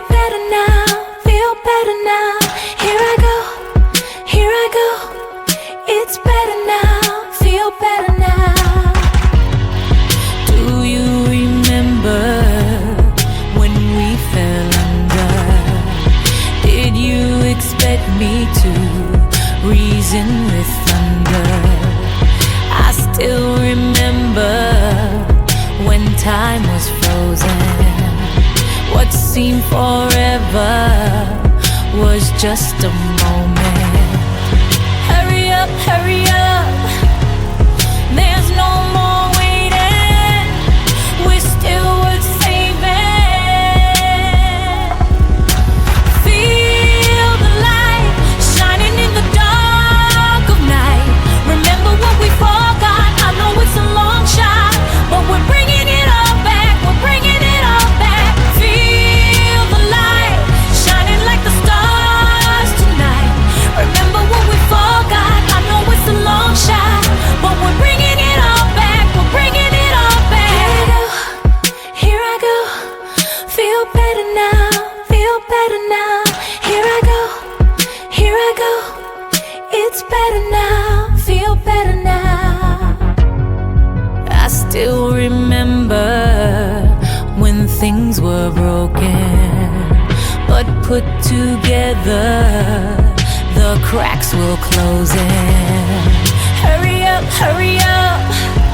better now, feel better now. Here I go, here I go. It's better now, feel better now. Do you remember when we fell under? Did you expect me to reason with thunder? I still remember when time was frozen. What seemed forever was just a moment. Hurry up, hurry up. There's no more waiting. We're still worth saving. Feel the light shining in the dark of night. Remember what we forgot. I know it's a long shot, but we're bringing it all back. We're bringing it all back. Feel the light shining like the stars tonight. Remember what we forgot. I know it's a long shot, but we're bringing it all back. We're bringing it all back. Here I go, feel better now, feel better now. Here I go, here I go. It's better now, feel better now. I still remember when things were broken, but put together, the cracks will close in. Hurry up, hurry up.